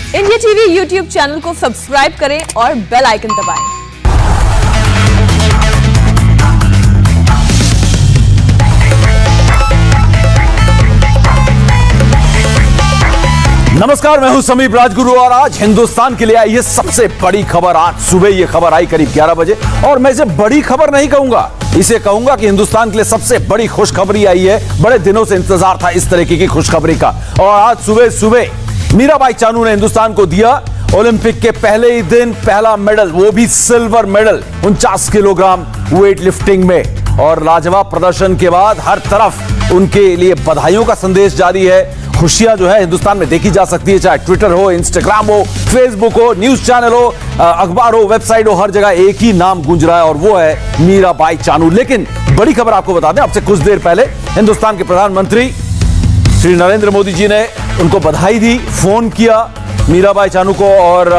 India TV YouTube channel को subscribe करें और बेल आइकन दबाएं। नमस्कार, मैं हूं समीप राजगुरु और आज हिंदुस्तान के लिए आई है सबसे बड़ी खबर। आज सुबह ये खबर आई करीब 11 बजे और मैं इसे बड़ी खबर नहीं कहूंगा, इसे कहूंगा कि हिंदुस्तान के लिए सबसे बड़ी खुशखबरी आई है। बड़े दिनों से इंतजार था इस तरीके की खुशखबरी का और आज सुबह सुबह मीराबाई चानू ने हिंदुस्तान को दिया ओलंपिक के पहले ही दिन पहला मेडल, वो भी silver medal 49 kilogram weight lifting में। और लाजवाब प्रदर्शन के बाद हर तरफ उनके लिए बधाइयों का संदेश जारी है। खुशियां जो है हिंदुस्तान में देखी जा सकती है, चाहे ट्विटर हो, इंस्टाग्राम हो, फेसबुक हो, न्यूज चैनल हो, अखबार हो, वेबसाइट हो, हर जगह एक ही नाम गूंज रहा है और वो है मीराबाई चानू। लेकिन बड़ी खबर आपको बता दें, अब से कुछ देर पहले हिंदुस्तान के प्रधानमंत्री श्री नरेंद्र मोदी जी ने उनको बधाई दी, फोन किया मीराबाई चानू को और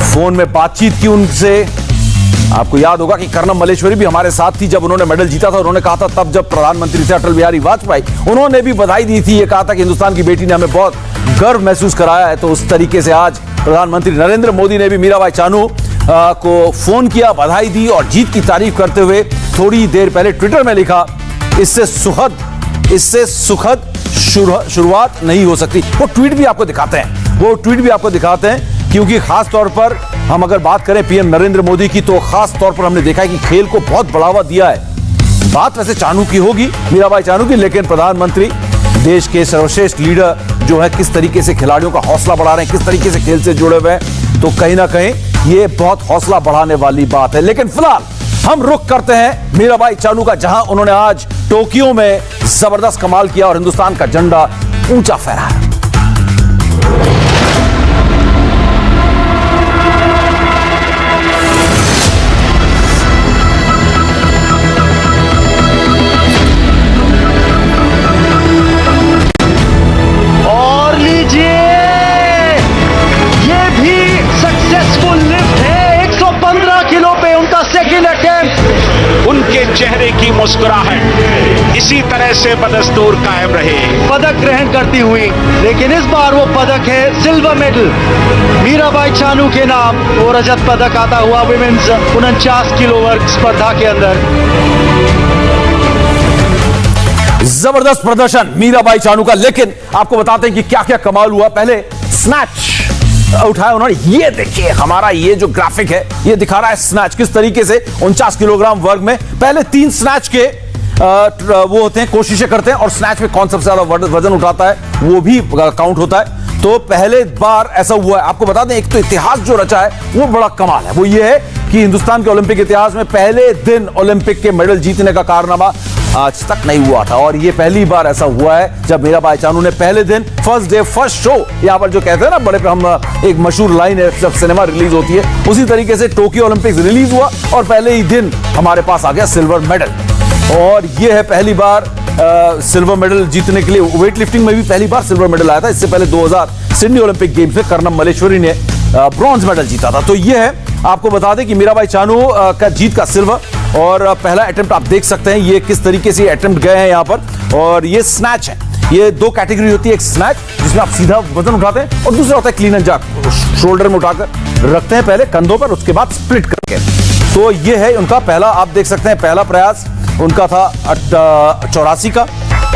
फोन में बातचीत की उनसे। आपको याद होगा कि कर्नम मल्लेश्वरी भी हमारे साथ थी जब उन्होंने मेडल जीता था। उन्होंने कहा था तब जब प्रधानमंत्री थे अटल बिहारी वाजपेयी, उन्होंने भी बधाई दी थी, ये कहा था कि हिंदुस्तान की बेटी ने हमें बहुत गर्व महसूस कराया है। तो उस तरीके से आज प्रधानमंत्री नरेंद्र मोदी ने भी मीराबाई चानू को फोन किया, बधाई दी और जीत की तारीफ करते हुए थोड़ी देर पहले ट्विटर में लिखा, इससे सुखद शुरुआत नहीं हो सकती। वो ट्वीट भी आपको दिखाते हैं, क्योंकि खास तौर पर हम अगर बात करें पीएम नरेंद्र मोदी की, तो खास तौर पर हमने देखा है कि खेल को बहुत बढ़ावा दिया है। बात वैसे चानू की होगी, मीराबाई चानू की, लेकिन प्रधानमंत्री देश के सर्वश्रेष्ठ लीडर जो है किस तरीके से खिलाड़ियों का हौसला बढ़ा रहे हैं, किस तरीके से खेल से जुड़े हुए हैं, तो कहीं ना कहीं ये बहुत हौसला बढ़ाने वाली बात है। लेकिन फिलहाल हम रुख करते हैं मीराबाई चानू का, जहां उन्होंने आज टोक्यो में जबरदस्त कमाल किया और हिंदुस्तान का झंडा ऊंचा फहराया। उनके चेहरे की मुस्कुराहट इसी तरह से बदस्तूर कायम रहे। पदक ग्रहण करती हुई, लेकिन इस बार वो पदक है सिल्वर मेडल मीराबाई चानू के नाम। वो रजत पदक आता हुआ विमेन्स 49 किलो वर्ग स्पर्धा के अंदर। जबरदस्त प्रदर्शन मीराबाई चानू का। लेकिन आपको बताते हैं कि क्या क्या कमाल हुआ। पहले स्नैच उठाया उन्होंने, ये देखिए हमारा ये जो ग्राफिक है ये दिखा रहा है स्नैच किस तरीके से 49 किलोग्राम वर्ग में पहले 3 स्नैच के वो होते हैं, कोशिशें करते हैं और स्नैच में कौन सबसे ज्यादा वजन उठाता है वो भी काउंट होता है। तो पहले बार ऐसा हुआ है। आपको बता दें, एक तो इतिहास जो रचा है वो बड़ा कमाल है। वो ये है कि हिंदुस्तान के ओलंपिक इतिहास में पहले दिन ओलंपिक के मेडल जीतने का कारनामा आज तक नहीं हुआ था और ये पहली बार ऐसा हुआ है जब मीराबाई चानू ने पहले दिन फर्स्ट डे फर्स्ट शो, यहां पर जो कहते हैं ना बड़े पे, हम एक मशहूर लाइन है जब सिनेमा रिलीज होती है, उसी तरीके से टोक्यो ओलंपिक्स रिलीज हुआ और पहले ही दिन हमारे पास आ गया सिल्वर मेडल। और ये है पहली बार सिल्वर मेडल जीतने के लिए। वेट लिफ्टिंग में भी पहली बार सिल्वर मेडल आया था। इससे पहले 2000 सिडनी ओलंपिक गेम्स में कर्नम मल्लेश्वरी ने ब्रॉन्ज मेडल जीता था। तो ये है, आपको बता दें कि मीराबाई चानू का जीत का सिल्वर और पहला अटेम्प्ट आप देख सकते हैं ये किस तरीके से अटेम्प्ट गए हैं यहां पर। और ये स्नैच है, ये 2 कैटेगरी होती है, एक स्नैच जिसमें आप सीधा वजन उठाते हैं और दूसरा होता है क्लीन एंड जर्क, शोल्डर में उठाकर रखते हैं पहले कंधों पर, उसके बाद स्प्लिट करके। तो ये है उनका पहला, आप देख सकते हैं पहला प्रयास उनका था 84 का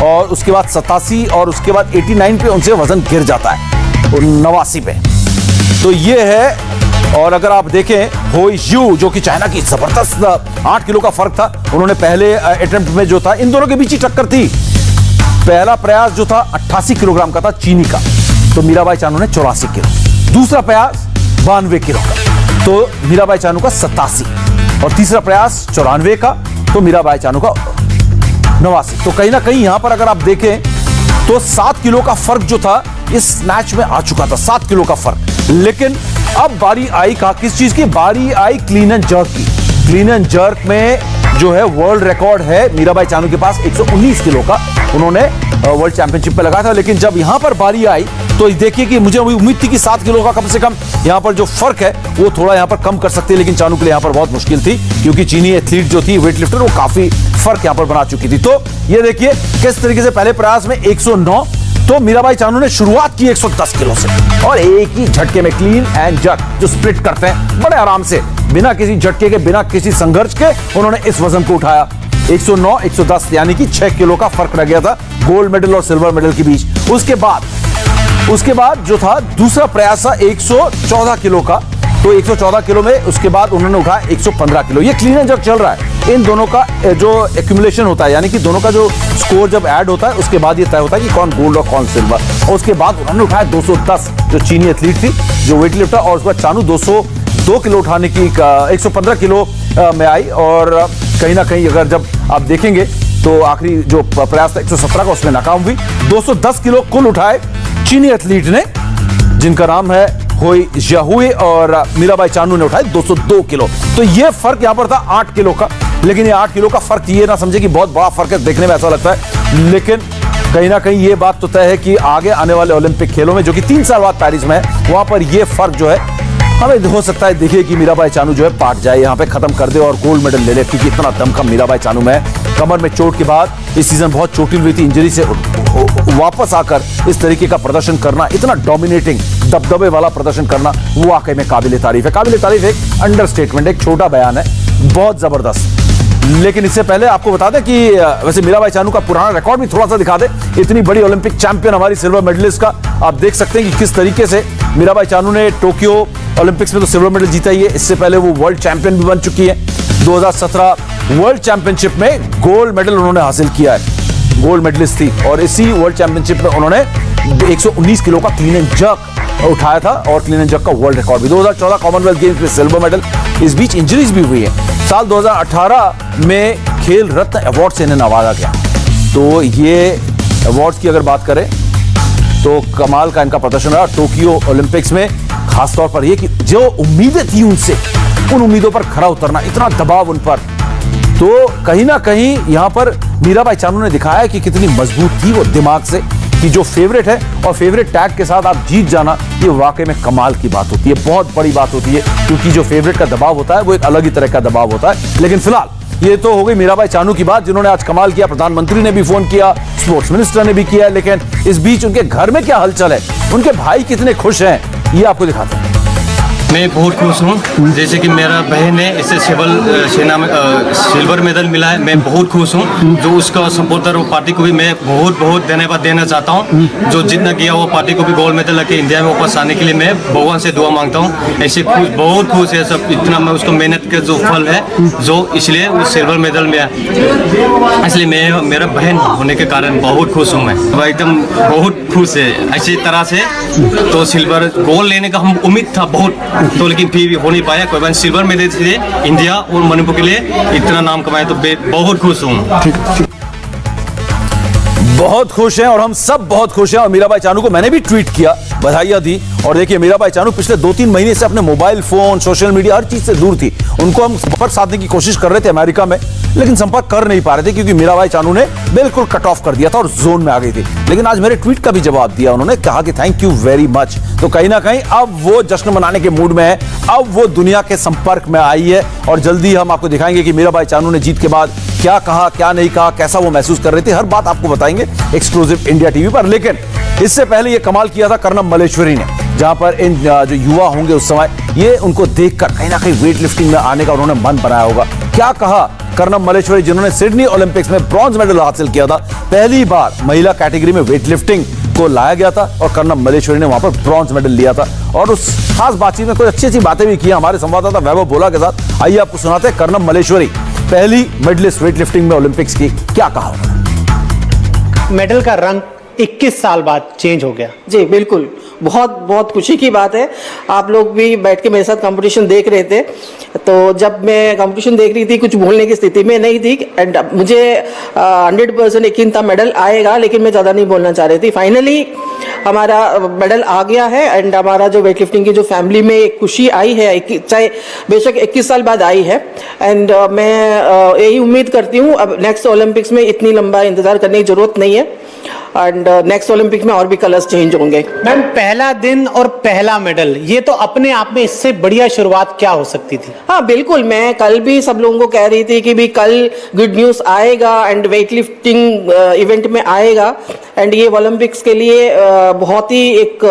और उसके बाद 87 और उसके बाद 89 पे उनसे वजन गिर जाता है 89 पे। तो ये है। और अगर आप देखें हो यू जो कि चाइना की जबरदस्त 8 किलो का फर्क था, उन्होंने पहले अटेम्प्ट में जो था, इन दोनों के बीच ही टक्कर थी। पहला प्रयास जो था 88 किलोग्राम का था चीनी का, तो मीराबाई चानू ने 84 किलो। दूसरा प्रयास 92 किलो का, तो मीराबाई चानू का 87 और तीसरा प्रयास 94 का, तो मीराबाई चानू का 89। तो कहीं ना कहीं यहां पर अगर आप देखें तो 7 किलो का फर्क जो था इस स्नैच में आ चुका था, 7 किलो का फर्क। लेकिन अब बारी आई कहा किस चीज की? बारी आई क्लीन एंड जर्क की। क्लीन एंड जर्क में जो है वर्ल्ड रिकॉर्ड है मीराबाई चानू के पास 119 किलो का, उन्होंने वर्ल्ड चैंपियनशिप पे लगाया था। लेकिन जब यहां पर बारी आई तो देखिए कि मुझे उम्मीद थी कि 7 किलो का कम से कम यहां पर जो फर्क है वो थोड़ा यहां पर कम कर सकते हैं, लेकिन चानू के लिए यहां पर बहुत मुश्किल थी क्योंकि चीनी एथलीट जो थी वेट लिफ्टर वो काफी फर्क यहां पर बना चुकी थी। तो ये देखिए किस तरीके से पहले प्रयास में 109 तो मीराबाई चानू ने शुरुआत की 110 किलो से और एक ही झटके में क्लीन एंड जर्क जो स्प्लिट करते हैं बड़े आराम से, बिना किसी झटके के, बिना किसी संघर्ष के उन्होंने इस वजन को उठाया। 109, 110 यानी कि 6 किलो का फर्क रह गया था गोल्ड मेडल और सिल्वर मेडल के बीच। उसके बाद जो था दूसरा प्रयास था 114 किलो का, तो 114 किलो में उसके बाद उन्होंने उठाया 115 किलो। ये क्लीन एंड जर्क चल रहा है। इन दोनों का जो एक्यूमुलेशन होता है, यानी कि दोनों का जो स्कोर जब ऐड होता है उसके बाद ये तय होता है कि कौन गोल्ड और कौन सिल्वर। और उसके बाद उन्होंने उठाया 210, जो चीनी एथलीट थी, जो वेट लिफ्टर, और उसके बाद चानू 202 किलो उठाने की 115 किलो में आई। और कहीं ना कहीं अगर जब आप देखेंगे तो आखिरी जो प्रयास था 117 का, उसमें नाकाम हुई। 210 किलो कुल उठाए चीनी एथलीट ने, जिनका नाम है होई जाहुई, और मीराबाई चानू ने उठाए 202 किलो। तो ये फर्क यहां पर था 8 किलो का, लेकिन ये 8 किलो का फर्क ये ना समझे कि बहुत बड़ा फर्क है, देखने में ऐसा लगता है, लेकिन कहीं ना कहीं ये बात तो तय है कि आगे आने वाले ओलंपिक खेलों में, जो कि 3 साल बाद पेरिस में है, वहां पर ये फर्क जो है हमें हो सकता है देखिए कि मीराबाई चानू जो है पाट जाए, यहां पे खत्म कर दे और गोल्ड मेडल ले ले, क्योंकि इतना दमखम मीराबाई चानू में है। कमर में चोट के बाद इस सीजन बहुत चोटिल हुई थी, इंजरी से वापस आकर इस तरीके का प्रदर्शन करना, इतना डोमिनेटिंग दबदबे वाला प्रदर्शन करना, वो वाकई में काबिले तारीफ है। काबिले तारीफ एक अंडरस्टेटमेंट, एक छोटा बयान है, बहुत जबरदस्त। लेकिन इससे पहले आपको बता दें कि वैसे मीराबाई चानू का पुराना रिकॉर्ड भी थोड़ा सा दिखा दे। इतनी बड़ी ओलंपिक चैंपियन हमारी सिल्वर मेडलिस्ट का, आप देख सकते हैं कि किस तरीके से मीराबाई चानू ने टोक्यो ओलंपिक्स में तो सिल्वर मेडल जीता ही है, इससे पहले वो वर्ल्ड चैंपियन भी बन चुकी है। 2017 वर्ल्ड चैंपियनशिप में गोल्ड मेडल उन्होंने हासिल किया है, गोल्ड मेडलिस्ट थी, और इसी वर्ल्ड चैंपियनशिप में उन्होंने 119 किलो का क्लीन एंड जर्क उठाया था, और क्लीन एंड जर्क का वर्ल्ड रिकॉर्ड भी। 2014 कॉमनवेल्थ गेम्स में सिल्वर मेडल। इस बीच इंजरीज भी हुई है। साल 2018 में खेल रत्न अवार्ड से इन्हें नवाजा गया। तो ये अवार्ड्स की अगर बात करें तो कमाल का इनका प्रदर्शन रहा टोक्यो ओलंपिक्स में, खासतौर पर ये कि जो उम्मीदें थी उनसे, उन उम्मीदों पर खरा उतरना, इतना दबाव उन पर, तो कहीं ना कहीं यहां पर मीराबाई चानू ने दिखाया कि कितनी मजबूत थी वो दिमाग से, कि जो फेवरेट है और फेवरेट टैग के साथ आप जीत जाना, ये वाकई में कमाल की बात होती है, बहुत बड़ी बात होती है, क्योंकि जो फेवरेट का दबाव होता है वो एक अलग ही तरह का दबाव होता है। लेकिन फिलहाल ये तो हो गई मीराबाई चानू की बात, जिन्होंने आज कमाल किया। प्रधानमंत्री ने भी फोन किया, स्पोर्ट्स मिनिस्टर ने भी किया, लेकिन इस बीच उनके घर में क्या हलचल है, उनके भाई कितने खुश हैं, ये आपको दिखाते हैं। मैं बहुत खुश हूँ। जैसे कि मेरा बहन है, इससे सिविल सेना में सिल्वर मेडल मिला है, मैं बहुत खुश हूँ। जो उसका सपोर्टर, वो पार्टी को भी मैं बहुत बहुत धन्यवाद देना चाहता हूँ। जो जितना किया वो पार्टी को भी गोल्ड मेडल लेके इंडिया में वापस आने के लिए मैं भगवान से दुआ मांगता हूँ। ऐसे खुश, बहुत खुश है सब, इतना मैं उसको मेहनत का जो फल है, जो इसलिए वो सिल्वर मेडल में, इसलिए मैं मेरा बहन होने के कारण बहुत खुश हूँ। मैं एकदम बहुत खुश है। ऐसी तरह से तो सिल्वर गोल्ड लेने का हम उम्मीद था बहुत, तो लेकिन फिर भी हो नहीं पाया। कोई बात, सिल्वर मेडल से इंडिया और मणिपुर के लिए इतना नाम कमाया, तो बहुत खुश हूँ। बहुत खुश हैं और हम सब बहुत खुश हैं। और मीराबाई चानू को मैंने भी ट्वीट किया, बधाइयां दी। और देखिए मीराबाई चानू पिछले 2-3 महीने से अपने मोबाइल फोन, सोशल मीडिया, हर चीज से दूर थी। उनको हम संपर्क साधने की कोशिश कर रहे थे अमेरिका में, लेकिन संपर्क कर नहीं पा रहे थे, क्योंकि मीराबाई चानू ने बिल्कुल कट ऑफ कर दिया था और जोन में आ गई थी। लेकिन आज मेरे ट्वीट का भी जवाब दिया, उन्होंने कहा कि थैंक यू वेरी मच। तो कहीं ना कहीं अब वो जश्न मनाने के मूड में है, अब वो दुनिया के संपर्क में आई है। और जल्दी हम आपको दिखाएंगे कि मीराबाई चानू ने जीत के बाद क्या कहा, क्या नहीं कहा, कैसा वो महसूस कर रही थी, हर बात आपको बताएंगे एक्सक्लूसिव इंडिया टीवी पर। लेकिन इससे पहले ये कमाल किया था कर्णम मल्लेश्वरी ने, जहां पर इन जो युवा होंगे उस समय, ये उनको देखकर कहीं ना कहीं वेट लिफ्टिंग में आने का उन्होंने मन बनाया होगा। क्या कहा कर्णम मल्लेश्वरी, जिन्होंने सिडनी ओलंपिक्स में ब्रॉन्ज मेडल हासिल किया था, पहली बार महिला कैटेगरी में वेट लिफ्टिंग को लाया गया था और कर्णम मल्लेश्वरी ने वहां पर ब्रॉन्ज मेडल लिया था। और उस खास बातचीत में कुछ अच्छी अच्छी बातें भी की हमारे संवाददाता वैभव बोला के साथ। आइए आपको सुनाते हैं कर्णम मल्लेश्वरी, पहली मेडलिस्ट वेट लिफ्टिंग में ओलंपिक्स की, क्या कहा उन्होंने। मेडल का रंग 21 साल बाद चेंज हो गया। जी बिल्कुल, बहुत बहुत खुशी की बात है। आप लोग भी बैठ के मेरे साथ कंपटीशन देख रहे थे, तो जब मैं कंपटीशन देख रही थी कुछ बोलने की स्थिति में नहीं थी, एंड मुझे 100% यकीन था मेडल आएगा, लेकिन मैं ज़्यादा नहीं बोलना चाह रही थी। फाइनली हमारा मेडल आ गया है, एंड हमारा जो वेट लिफ्टिंग की जो फैमिली में एक खुशी आई है, चाहे बेशक 21 साल बाद आई है, एंड मैं यही उम्मीद करती हूँ अब नेक्स्ट ओलंपिक्स में इतनी लंबा इंतजार करने की जरूरत नहीं है। एंड नेक्स्ट ओलंपिक में और भी कलर्स चेंज होंगे। मैम, पहला दिन और पहला मेडल, ये तो अपने आप में इससे बढ़िया शुरुआत क्या हो सकती थी? हाँ बिल्कुल, मैं कल भी सब लोगों को कह रही थी कि भी कल गुड न्यूज़ आएगा एंड वेट लिफ्टिंग इवेंट में आएगा एंड ये ओलंपिक्स के लिए बहुत ही एक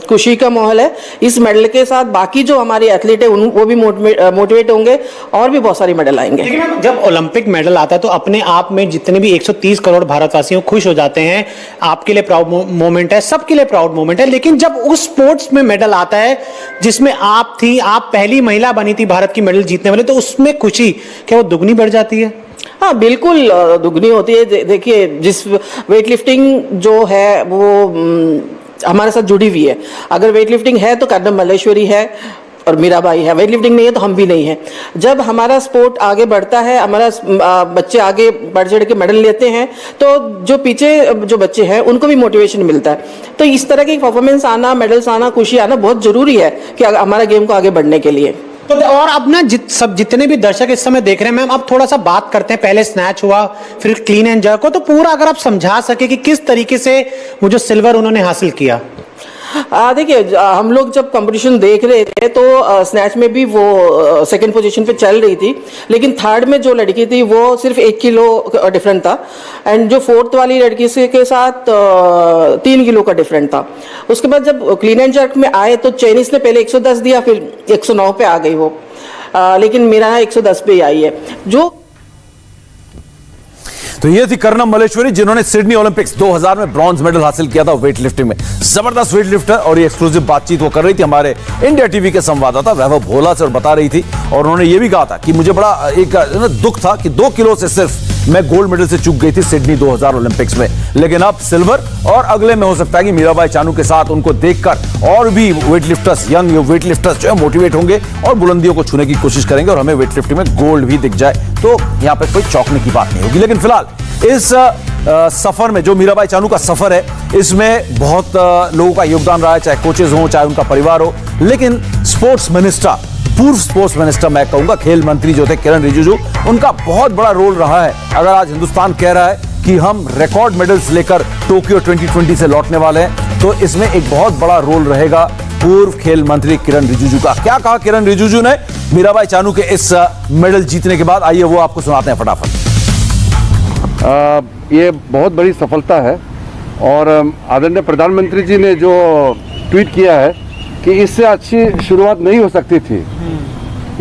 खुशी का माहौल है। इस मेडल के साथ बाकी जो हमारे एथलीट है वो भी मोटिवेट होंगे और भी बहुत सारी मेडल आएंगे। लेकिन मैम, जब ओलंपिक मेडल आता है तो अपने आप में जितने भी 130 करोड़ भारतवासियों खुश हो जाते हैं। आपके लिए प्राउड मोमेंट है, सबके लिए प्राउड मोमेंट है। लेकिन जब उस स्पोर्ट्स में मेडल आता है जिसमें आप थी, आप पहली महिला बनी थी भारत की मेडल जीतने वाले, तो उसमें खुशी क्या वो दुगनी बढ़ जाती है? हाँ बिल्कुल दुगनी होती है। देखिए, जिस वेट लिफ्टिंग जो है वो हमारे साथ जुड़ी हुई है। अगर वेट लिफ्टिंग है तो कर्नम मल्लेश्वरी है और मीराबाई है, वेट लिफ्टिंग नहीं है तो हम भी नहीं है। जब हमारा स्पोर्ट आगे बढ़ता है, हमारा बच्चे आगे बढ़ चढ़ के मेडल लेते हैं तो जो पीछे जो बच्चे हैं उनको भी मोटिवेशन मिलता है। तो इस तरह की परफॉर्मेंस आना, मेडल्स आना, खुशी आना बहुत जरूरी है कि हमारा गेम को आगे बढ़ने के लिए। तो और अब ना जितने भी दर्शक इस समय देख रहे हैं मैम, अब थोड़ा सा बात करते हैं। पहले स्नैच हुआ, फिर क्लीन एंड जर्क को, तो पूरा अगर आप समझा सके कि किस तरीके से वो जो सिल्वर उन्होंने हासिल किया। देखिए, हम लोग जब कंपटीशन देख रहे थे तो स्नैच में भी वो सेकंड पोजीशन पे चल रही थी, लेकिन थर्ड में जो लड़की थी वो सिर्फ 1 किलो डिफरेंट था एंड जो फोर्थ वाली लड़की से के साथ 3 किलो का डिफरेंट था। उसके बाद जब क्लीन एंड जर्क में आए तो चाइनीज ने पहले 110 दिया, फिर 109 पे आ गई वो, लेकिन मेरा 110 पे ही आई है। जो तो ये थी कर्नम मल्लेश्वरी जिन्होंने सिडनी ओलंपिक्स 2000 में ब्रॉन्ज मेडल हासिल किया था वेट लिफ्टिंग में। जबरदस्त वेट लिफ्टर, और ये एक्सक्लूसिव बातचीत वो कर रही थी हमारे इंडिया टीवी के संवाददाता वैभव भोला से, और बता रही थी, और उन्होंने ये भी कहा था कि मुझे बड़ा एक दुख था कि 2 किलो से सिर्फ मैं गोल्ड मेडल से चूक गई थी सिडनी 2000 ओलंपिक्स में, लेकिन अब सिल्वर, और अगले में हो सकता है कि मीराबाई चानू के साथ उनको देखकर और भी weight lifters, young weight lifters जो है मोटिवेट होंगे और बुलंदियों को छूने की कोशिश करेंगे और हमें वेट लिफ्टिंग में गोल्ड भी दिख जाए तो यहाँ पे कोई चौंकने की बात नहीं होगी। लेकिन फिलहाल इस सफर में जो मीराबाई चानू का सफर है, इसमें बहुत लोगों का योगदान रहा है, चाहे कोचेज हो, चाहे उनका परिवार हो, लेकिन स्पोर्ट्स मिनिस्टर, पूर्व स्पोर्ट्स मिनिस्टर मैं कहूंगा, खेल मंत्री जो थे किरण रिजिजू, उनका बहुत बड़ा रोल रहा है। अगर आज हिंदुस्तान कह रहा है कि हम रिकॉर्ड मेडल्स लेकर टोक्यो 2020 से लौटने वाले हैं, तो इसमें एक बहुत बड़ा रोल रहेगा पूर्व खेल मंत्री किरण रिजिजू का। क्या कहा किरण रिजिजू ने मीराबाई चानू के इस मेडल जीतने के बाद, आइए वो आपको सुनाते हैं फटाफट। ये बहुत बड़ी सफलता है और आदरणीय प्रधानमंत्री जी ने जो ट्वीट किया है कि इससे अच्छी शुरुआत नहीं हो सकती थी,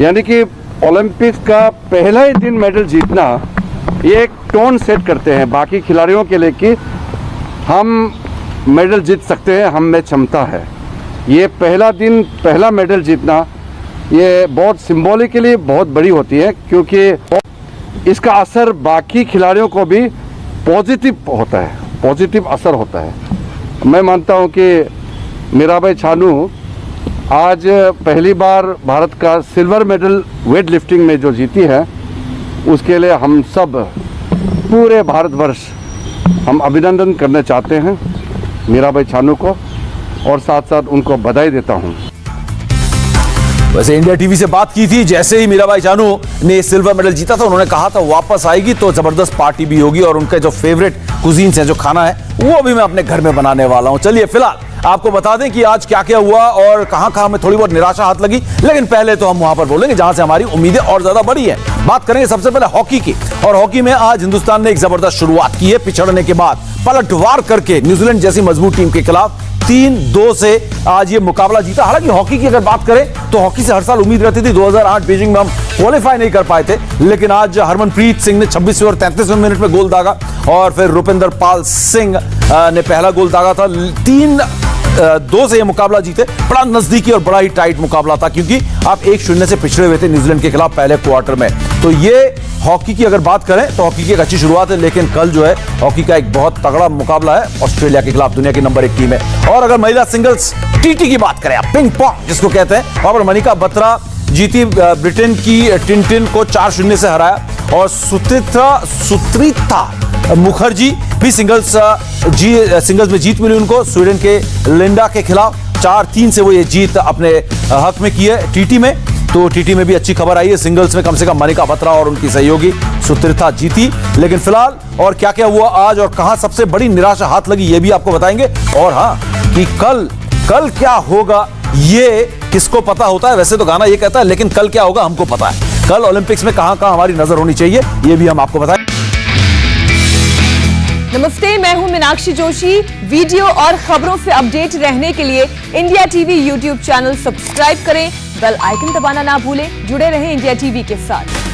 यानी कि ओलंपिक्स का पहला ही दिन मेडल जीतना ये एक टोन सेट करते हैं बाकी खिलाड़ियों के लिए कि हम मेडल जीत सकते हैं, हम में क्षमता है। ये पहला दिन पहला मेडल जीतना ये बहुत सिंबॉलिकली बहुत बड़ी होती है, क्योंकि इसका असर बाकी खिलाड़ियों को भी पॉजिटिव होता है, पॉजिटिव असर होता है। मैं मानता हूं कि मीराबाई चानू आज पहली बार भारत का सिल्वर मेडल वेट लिफ्टिंग में जो जीती है, उसके लिए हम सब पूरे भारतवर्ष हम अभिनंदन करना चाहते हैं मीराबाई चानू को, और साथ साथ उनको बधाई देता हूं। वैसे इंडिया टीवी से बात की थी, जैसे ही मीराबाई चानू ने सिल्वर मेडल जीता था, उन्होंने कहा था वापस आएगी तो जबरदस्त पार्टी भी होगी और उनके जो फेवरेट कुजीन्स हैं, जो खाना है, वो भी मैं अपने घर में बनाने वाला हूं। चलिए फिलहाल आपको बता दें कि आज क्या क्या हुआ और कहां-कहां में थोड़ी बहुत निराशा हाथ लगी, लेकिन पहले तो हम वहां पर बोलेंगे जहां से हमारी उम्मीदें और ज्यादा बढ़ी है। बात करेंगे सबसे पहले हॉकी की, और हॉकी में आज हिंदुस्तान ने एक जबरदस्त शुरुआत की है। पिछड़ने के बाद पलटवार करके न्यूजीलैंड जैसी मजबूत टीम के खिलाफ 3-2 से आज ये मुकाबला जीता। हालांकि हॉकी की अगर बात करें तो हॉकी से हर साल उम्मीद रहती थी, 2008 बीजिंग में हम क्वालिफाई नहीं कर पाए थे, लेकिन आज हरमनप्रीत सिंह ने 26वें और 33वें मिनट में गोल दागा, और फिर रुपिंदर पाल सिंह ने पहला गोल दागा था। 3-2 से ये मुकाबला जीते। बड़ा नजदीकी और बड़ा ही टाइट मुकाबला था, क्योंकि आप 1-0 से पिछड़े हुए थे न्यूजीलैंड के खिलाफ पहले क्वार्टर में। तो ये हॉकी की अगर बात करें तो हॉकी की एक अच्छी शुरुआत है, लेकिन कल जो है हॉकी का एक बहुत तगड़ा मुकाबला है ऑस्ट्रेलिया के खिलाफ, दुनिया की नंबर 1 टीम है। और अगर महिला सिंगल्स टीटी की बात करें, पिंग पॉन्ग जिसको कहते हैं, वहां पर मनिका बत्रा जीती, ब्रिटेन की टिंटिन को 4-0 से हराया, और सुत्रिता मुखर्जी भी सिंगल्स में जीत मिली उनको, स्वीडन के लिंडा के खिलाफ 4-3 से वो ये जीत अपने हक में की है टीटी में। तो टीटी में भी अच्छी खबर आई है, सिंगल्स में कम से कम मनिका बत्रा और उनकी सहयोगी सुतीर्था जीती। लेकिन फिलहाल और क्या क्या हुआ आज और कहां सबसे बड़ी निराशा हाथ लगी, ये भी आपको बताएंगे। और हाँ, कि कल क्या होगा ये किसको पता होता है। वैसे तो गाना ये कहता है, लेकिन कल क्या होगा हमको पता है। कल ओलंपिक्स में कहां हमारी नजर होनी चाहिए, ये भी हम आपको बताएं। नमस्ते, मैं हूं मीनाक्षी जोशी। वीडियो और खबरों से अपडेट रहने के लिए India TV YouTube channel subscribe करें, बेल आइकन दबाना ना भूलें। जुड़े रहें इंडिया टीवी के साथ।